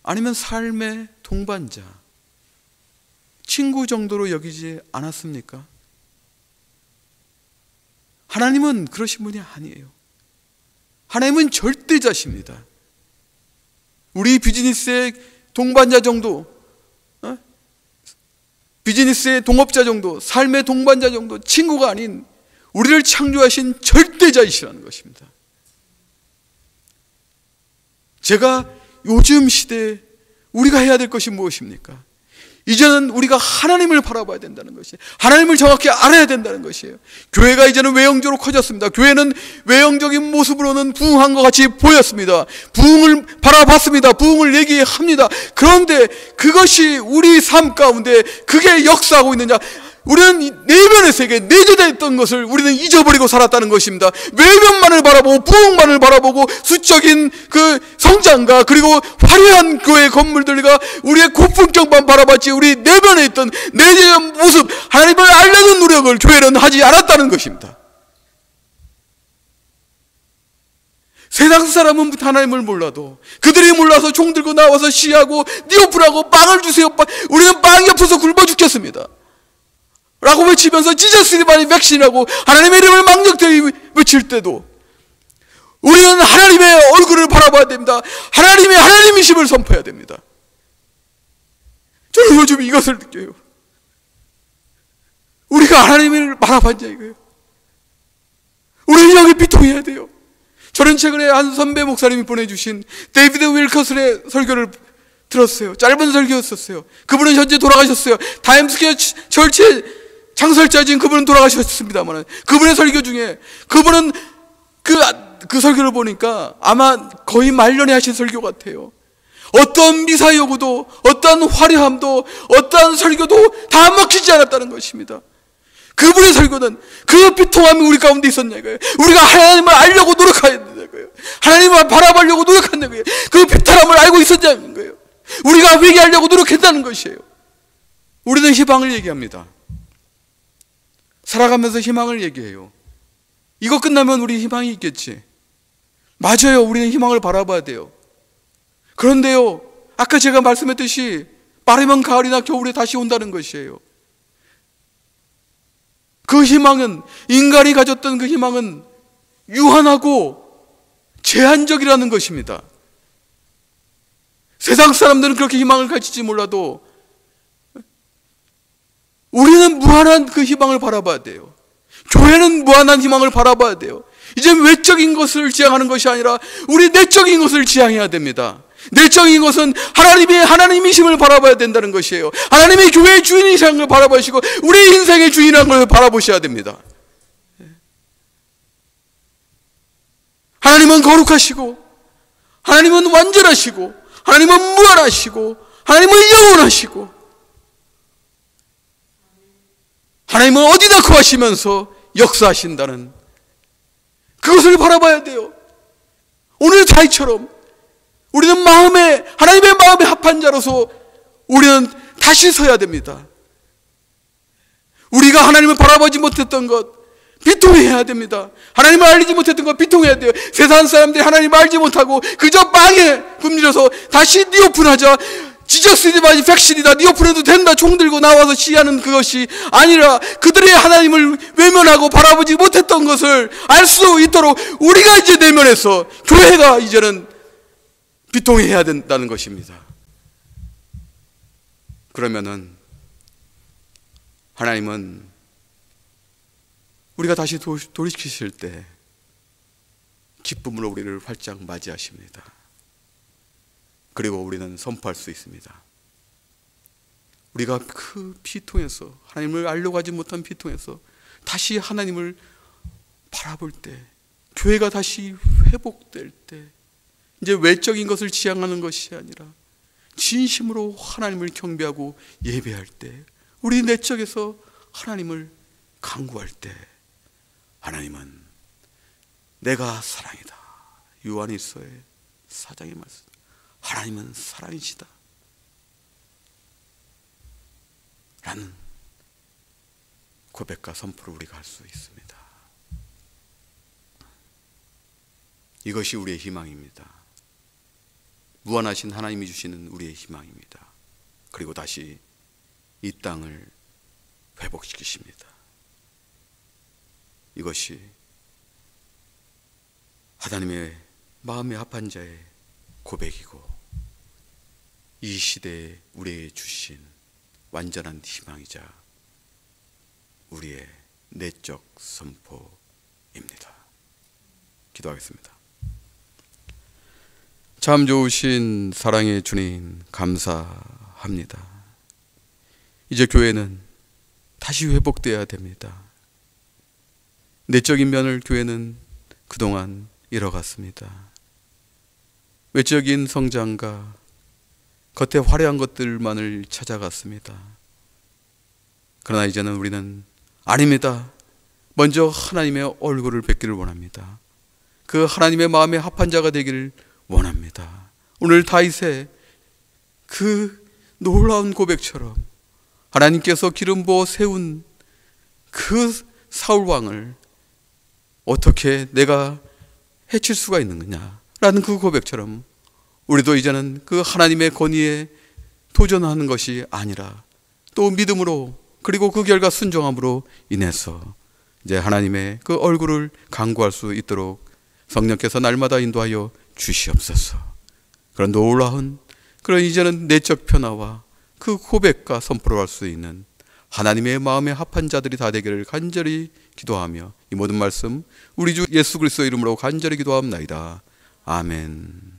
아니면 삶의 동반자, 친구 정도로 여기지 않았습니까? 하나님은 그러신 분이 아니에요. 하나님은 절대자십니다. 우리 비즈니스의 동반자 정도, 비즈니스의 동업자 정도, 삶의 동반자 정도, 친구가 아닌 우리를 창조하신 절대자이시라는 것입니다. 제가 요즘 시대에 우리가 해야 될 것이 무엇입니까? 이제는 우리가 하나님을 바라봐야 된다는 것이에요. 하나님을 정확히 알아야 된다는 것이에요. 교회가 이제는 외형적으로 커졌습니다. 교회는 외형적인 모습으로는 부흥한 것 같이 보였습니다. 부흥을 바라봤습니다. 부흥을 얘기합니다. 그런데 그것이 우리 삶 가운데 그게 역사하고 있느냐? 우리는 내면의 세계, 내재됐던 것을 우리는 잊어버리고 살았다는 것입니다. 외면만을 바라보고 부흥만을 바라보고 수적인 그 성장과 그리고 화려한 교회 건물들과 우리의 고품격만 바라봤지 우리 내면에 있던 내재의 모습, 하나님을 알려는 노력을 교회는 하지 않았다는 것입니다. 세상 사람은 하나님을 몰라도 그들이 몰라서 총 들고 나와서 시하고 니오프라고 빵을 주세요. 우리는 빵이 없어서 굶어 죽겠습니다 라고 외치면서 지저스 바디 백신이라고 하나님의 이름을 망령되이 외칠 때도 우리는 하나님의 얼굴을 바라봐야 됩니다. 하나님의 하나님이심을 선포해야 됩니다. 저는 요즘 이것을 느껴요. 우리가 하나님을 바라봤냐 이거예요. 우리는 여기 비통해야 돼요. 저는 최근에 한 선배 목사님이 보내주신 데이비드 윌커슨의 설교를 들었어요. 짧은 설교였었어요. 그분은 현재 돌아가셨어요. 타임스퀘어 철치의 창설자진 그분은 돌아가셨습니다만 그분의 설교 중에 그분은 그 설교를 보니까 아마 거의 말년에 하신 설교 같아요. 어떤 미사여구도 어떤 화려함도 어떤 설교도 다 먹히지 않았다는 것입니다. 그분의 설교는 그 비통함이 우리 가운데 있었냐 이거예요. 우리가 하나님을 알려고 노력해야 된다는 거예요. 하나님을 바라보려고 노력한다는 거예요. 그 비탈함을 알고 있었냐는 거예요. 우리가 회개하려고 노력했다는 것이에요. 우리는 희망을 얘기합니다. 살아가면서 희망을 얘기해요. 이거 끝나면 우리 희망이 있겠지. 맞아요. 우리는 희망을 바라봐야 돼요. 그런데요, 아까 제가 말씀했듯이 빠르면 가을이나 겨울에 다시 온다는 것이에요. 그 희망은, 인간이 가졌던 그 희망은 유한하고 제한적이라는 것입니다. 세상 사람들은 그렇게 희망을 가질지 몰라도 우리는 무한한 그 희망을 바라봐야 돼요. 교회는 무한한 희망을 바라봐야 돼요. 이제 외적인 것을 지향하는 것이 아니라 우리 내적인 것을 지향해야 됩니다. 내적인 것은 하나님의 하나님이심을 바라봐야 된다는 것이에요. 하나님의 교회의 주인이신 걸 바라보시고 우리 인생의 주인이라는 걸 바라보셔야 됩니다. 하나님은 거룩하시고 하나님은 완전하시고 하나님은 무한하시고 하나님은 영원하시고 하나님은 어디다 거하시면서 역사하신다는 그것을 바라봐야 돼요. 오늘 자이처럼 우리는 하나님의 마음에 합한 자로서 우리는 다시 서야 됩니다. 우리가 하나님을 바라보지 못했던 것 비통해야 됩니다. 하나님을 알리지 못했던 것 비통해야 돼요. 세상 사람들이 하나님을 알지 못하고 그저 빵에 굶주려서 다시 니오픈하자. 지저스디 바디 백신이다. 니오픈해도 된다. 총 들고 나와서 시하는 그것이 아니라 그들의 하나님을 외면하고 바라보지 못했던 것을 알 수 있도록 우리가 이제 내면에서 교회가 이제는 비통해야 된다는 것입니다. 그러면은 하나님은 우리가 다시 돌이키실 때 기쁨으로 우리를 활짝 맞이하십니다. 그리고 우리는 선포할 수 있습니다. 우리가 그 피통에서 하나님을 알려고 하지 못한 피통에서 다시 하나님을 바라볼 때 교회가 다시 회복될 때 이제 외적인 것을 지향하는 것이 아니라 진심으로 하나님을 경배하고 예배할 때 우리 내적에서 하나님을 간구할 때 하나님은 내가 사랑이다. 요한일서의 4장의 말씀. 하나님은 사랑이시다 라는 고백과 선포를 우리가 할 수 있습니다. 이것이 우리의 희망입니다. 무한하신 하나님이 주시는 우리의 희망입니다. 그리고 다시 이 땅을 회복시키십니다. 이것이 하나님의 마음에 합한 자의 고백이고 이 시대에 우리에게 주신 완전한 희망이자 우리의 내적 선포입니다. 기도하겠습니다. 참 좋으신 사랑의 주님, 감사합니다. 이제 교회는 다시 회복되어야 됩니다. 내적인 면을 교회는 그동안 잃어갔습니다. 외적인 성장과 겉에 화려한 것들만을 찾아갔습니다. 그러나 이제는 우리는 아닙니다. 먼저 하나님의 얼굴을 뵙기를 원합니다. 그 하나님의 마음에 합한 자가 되기를 원합니다. 오늘 다윗의 그 놀라운 고백처럼 하나님께서 기름 부어 세운 그 사울 왕을 어떻게 내가 해칠 수가 있느냐 라는 그 고백처럼 우리도 이제는 그 하나님의 권위에 도전하는 것이 아니라 또 믿음으로 그리고 그 결과 순종함으로 인해서 이제 하나님의 그 얼굴을 간구할 수 있도록 성령께서 날마다 인도하여 주시옵소서. 그런 놀라운 그런 이제는 내적 변화와 그 고백과 선포를 할 수 있는 하나님의 마음에 합한 자들이 다 되기를 간절히 기도하며 이 모든 말씀 우리 주 예수 그리스도의 이름으로 간절히 기도합나이다. 아멘.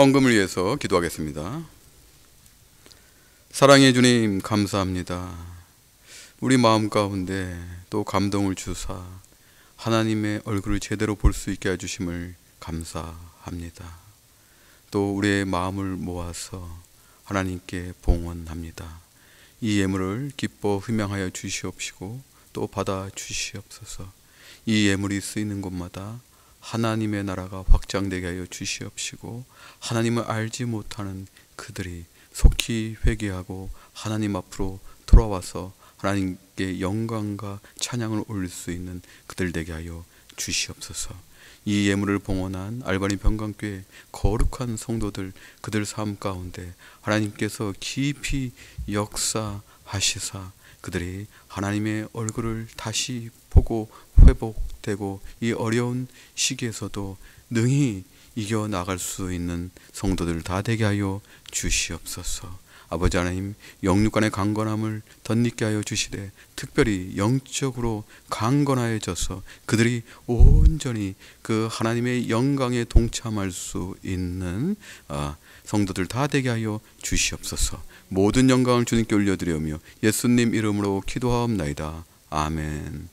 헌금을 위해서 기도하겠습니다. 사랑의 주님, 감사합니다. 우리 마음 가운데 또 감동을 주사 하나님의 얼굴을 제대로 볼 수 있게 해주심을 감사합니다. 또 우리의 마음을 모아서 하나님께 봉헌합니다. 이 예물을 기뻐 흠양하여 주시옵시고 또 받아 주시옵소서. 이 예물이 쓰이는 곳마다 하나님의 나라가 확장되게 하여 주시옵시고 하나님을 알지 못하는 그들이 속히 회개하고 하나님 앞으로 돌아와서 하나님께 영광과 찬양을 올릴 수 있는 그들 되게 하여 주시옵소서. 이 예물을 봉헌한 알바니 평강교회 거룩한 성도들, 그들 삶 가운데 하나님께서 깊이 역사하시사 그들이 하나님의 얼굴을 다시 보고 회복되고 이 어려운 시기에서도 능히 이겨나갈 수 있는 성도들 다 되게 하여 주시옵소서. 아버지 하나님, 영육간의 강건함을 덧입게 하여 주시되 특별히 영적으로 강건하여져서 그들이 온전히 그 하나님의 영광에 동참할 수 있는 성도들 다 되게 하여 주시옵소서. 모든 영광을 주님께 올려드리오며 예수님 이름으로 기도하옵나이다. 아멘.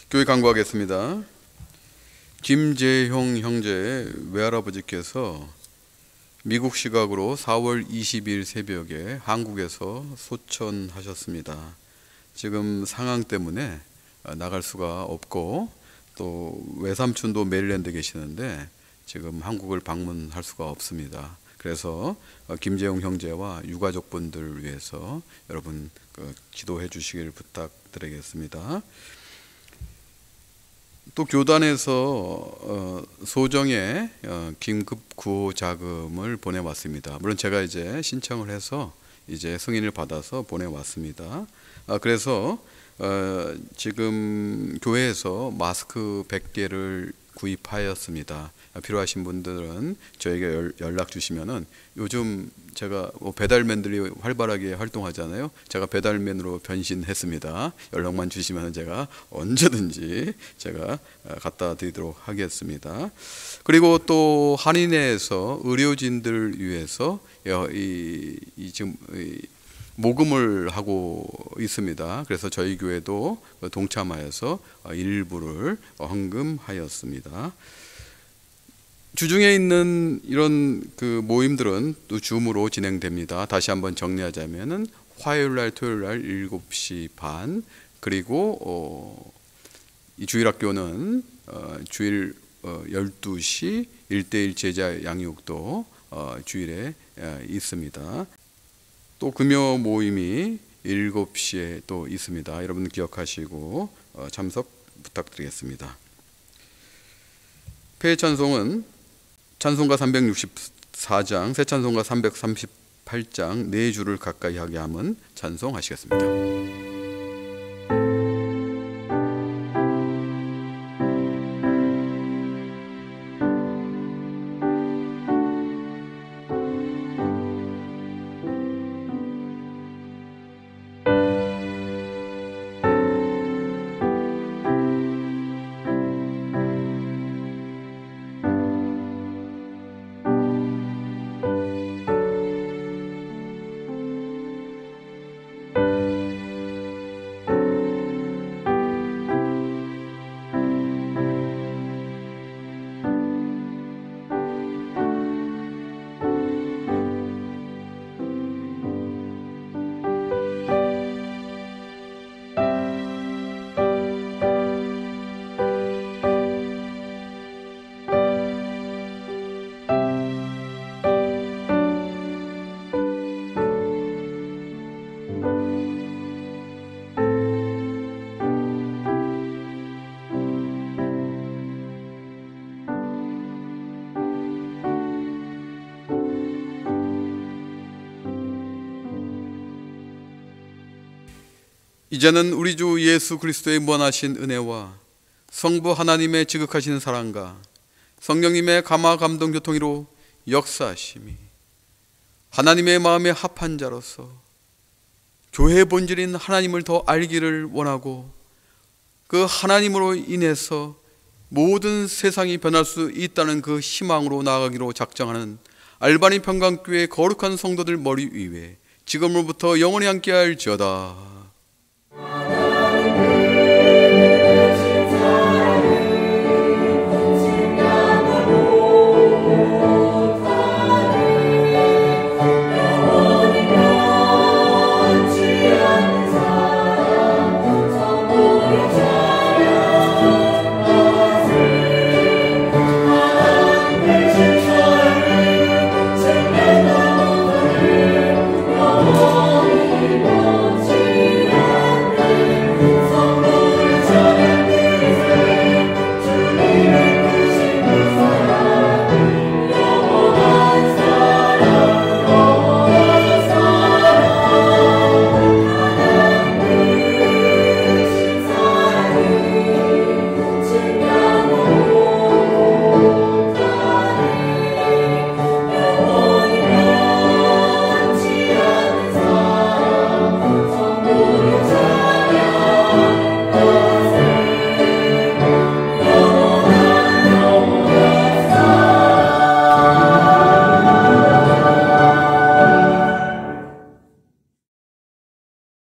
교회 간구하겠습니다. 김재형 형제 외할아버지께서 미국 시각으로 4월 20일 새벽에 한국에서 소천하셨습니다. 지금 상황 때문에 나갈 수가 없고 또 외삼촌도 메릴랜드에 계시는데 지금 한국을 방문할 수가 없습니다. 그래서 김재용 형제와 유가족분들을 위해서 여러분 기도해 주시길 부탁드리겠습니다. 또 교단에서 소정의 긴급 구호 자금을 보내왔습니다. 물론 제가 이제 신청을 해서 이제 승인을 받아서 보내왔습니다. 그래서 지금 교회에서 마스크 100개를 구입하였습니다. 필요하신 분들은 저에게 연락 주시면은 요즘 제가 배달맨들이 활발하게 활동하잖아요. 제가 배달맨으로 변신했습니다. 연락만 주시면 제가 언제든지 제가 갖다 드리도록 하겠습니다. 그리고 또 한인회에서 의료진들을 위해서 지금 모금을 하고 있습니다. 그래서 저희 교회도 동참하여서 일부를 헌금하였습니다. 주중에 있는 이런 그 모임들은 또 줌으로 진행됩니다. 다시 한번 정리하자면은 화요일날, 토요일날 7시 반, 그리고 이 주일학교는 주일 12시 1:1 제자 양육도 주일에 있습니다. 또 금요 모임이 7시에 또 있습니다. 여러분 기억하시고 참석 부탁드리겠습니다. 폐 찬송은 찬송가 364장, 새 찬송가 338장 네 줄을 가까이 하게 함은 찬송하시겠습니다. 이제는 우리 주 예수 그리스도의 무한하신 은혜와 성부 하나님의 지극하신 사랑과 성령님의 감화 감동 교통으로 역사하심이 하나님의 마음에 합한 자로서 교회의 본질인 하나님을 더 알기를 원하고 그 하나님으로 인해서 모든 세상이 변할 수 있다는 그 희망으로 나아가기로 작정하는 알바니 평강교회 거룩한 성도들 머리 위에 지금으로부터 영원히 함께할지어다.